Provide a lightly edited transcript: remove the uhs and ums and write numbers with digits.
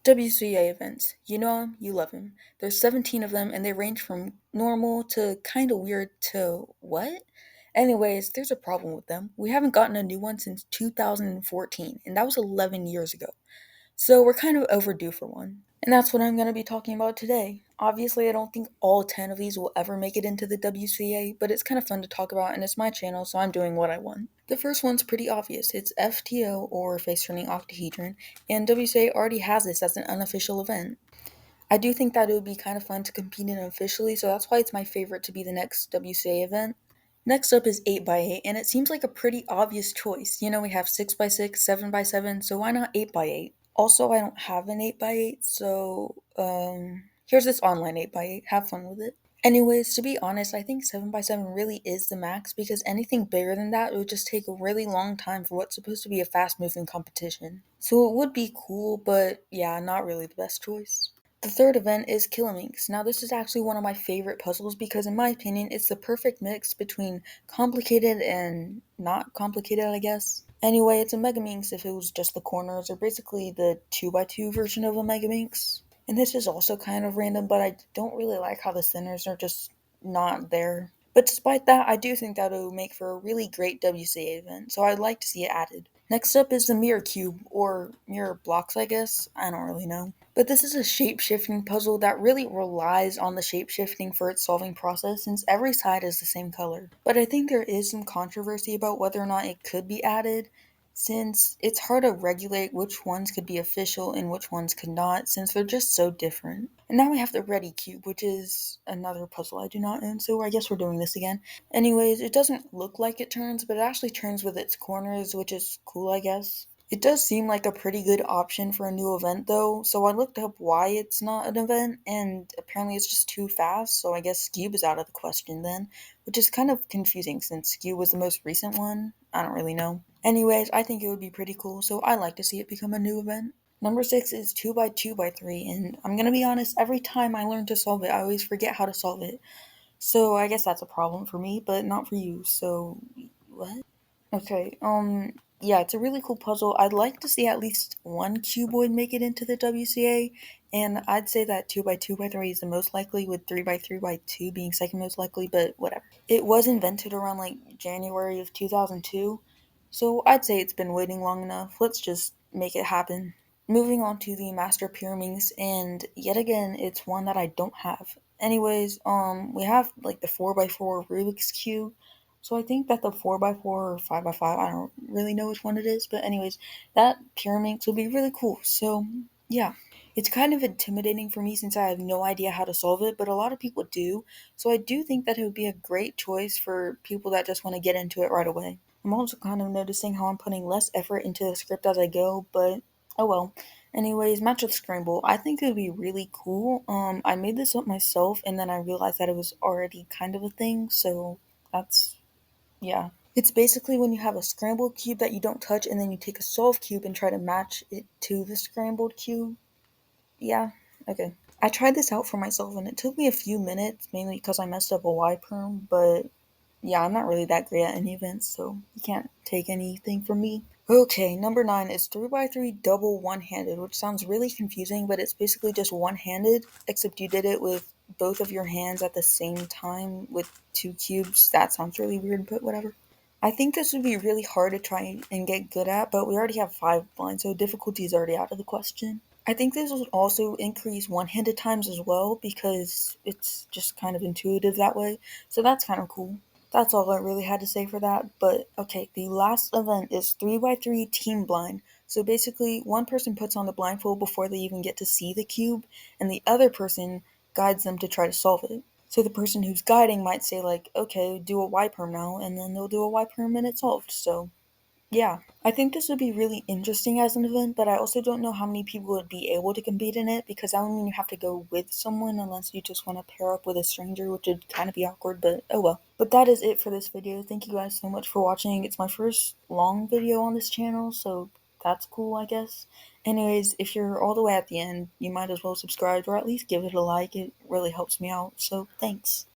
WCA events. You know them, you love them. There's 17 of them, and they range from normal to kind of weird to what? Anyways, there's a problem with them. We haven't gotten a new one since 2014, and that was 11 years ago. So we're kind of overdue for one. And that's what I'm going to be talking about today. Obviously, I don't think all 10 of these will ever make it into the WCA, but it's kind of fun to talk about, and it's my channel, so I'm doing what I want. The first one's pretty obvious. It's FTO, or face turning octahedron, and WCA already has this as an unofficial event. I do think that it would be kind of fun to compete in officially, so that's why it's my favorite to be the next WCA event. Next up is 8x8, and it seems like a pretty obvious choice. You know, we have 6x6, 7x7, so why not 8x8? Also, I don't have an 8x8, so here's this online 8x8. Have fun with it. Anyways, to be honest, I think 7x7 really is the max because anything bigger than that would just take a really long time for what's supposed to be a fast moving competition. So it would be cool, but yeah, not really the best choice. The third event is Killaminx. Now, this is actually one of my favorite puzzles because, in my opinion, it's the perfect mix between complicated and not complicated, I guess. Anyway, it's a Megaminx if it was just the corners, or basically the 2x2 version of a Megaminx. And this is also kind of random, but I don't really like how the centers are just not there. But despite that, I do think that it would make for a really great WCA event, so I'd like to see it added. Next up is the Mirror Cube, or Mirror Blocks, I guess. I don't really know. But this is a shape-shifting puzzle that really relies on the shape-shifting for its solving process since every side is the same color. But I think there is some controversy about whether or not it could be added, since it's hard to regulate which ones could be official and which ones could not, since they're just so different. And now we have the Ready Cube, which is another puzzle I do not own, so I guess we're doing this again. Anyways, it doesn't look like it turns, but it actually turns with its corners, which is cool, I guess. It does seem like a pretty good option for a new event though, so I looked up why it's not an event, and apparently it's just too fast, so I guess Cube is out of the question then, which is kind of confusing since Cube was the most recent one. I don't really know. Anyways, I think it would be pretty cool, so I like to see it become a new event. Number 6 is 2x2x3, and I'm gonna be honest, every time I learn to solve it, I always forget how to solve it. So I guess that's a problem for me, but not for you, so what? Okay, yeah, it's a really cool puzzle. I'd like to see at least one cuboid make it into the WCA, and I'd say that 2x2x3 is the most likely, with 3x3x2 being second most likely, but whatever. It was invented around like January of 2002, so I'd say it's been waiting long enough. Let's just make it happen. Moving on to the Master Pyraminx, and yet again, it's one that I don't have. Anyways, we have like the 4x4 Rubik's Cube, so I think that the 4x4 or 5x5, I don't really know which one it is, but anyways, that Pyraminx would be really cool. So yeah, it's kind of intimidating for me since I have no idea how to solve it, but a lot of people do. So I do think that it would be a great choice for people that just want to get into it right away. I'm also kind of noticing how I'm putting less effort into the script as I go, but oh well. Anyways, match with Scramble. I think it would be really cool. I made this up myself and then I realized that it was already kind of a thing, so that's yeah. It's basically when you have a scrambled cube that you don't touch and then you take a solved cube and try to match it to the scrambled cube. Yeah, okay. I tried this out for myself and it took me a few minutes, mainly because I messed up a Y perm, but yeah, I'm not really that great at any events, so you can't take anything from me. Okay, number 9 is 3x3 double one-handed, which sounds really confusing, but it's basically just one-handed, except you did it with both of your hands at the same time with two cubes. That sounds really weird, but whatever. I think this would be really hard to try and get good at, but we already have 5 blinds, so difficulty is already out of the question. I think this would also increase one-handed times as well, because it's just kind of intuitive that way, so that's kind of cool. That's all I really had to say for that. But okay, the last event is 3x3 team blind. So basically, one person puts on the blindfold before they even get to see the cube, and the other person guides them to try to solve it. So the person who's guiding might say, like, okay, do a Y perm now, and then they'll do a Y perm and it's solved. So yeah, I think this would be really interesting as an event, but I also don't know how many people would be able to compete in it because that would mean you have to go with someone unless you just want to pair up with a stranger, which would kind of be awkward, but oh well. But that is it for this video. Thank you guys so much for watching. It's my first long video on this channel, so that's cool, I guess. Anyways, if you're all the way at the end, you might as well subscribe or at least give it a like. It really helps me out, so thanks.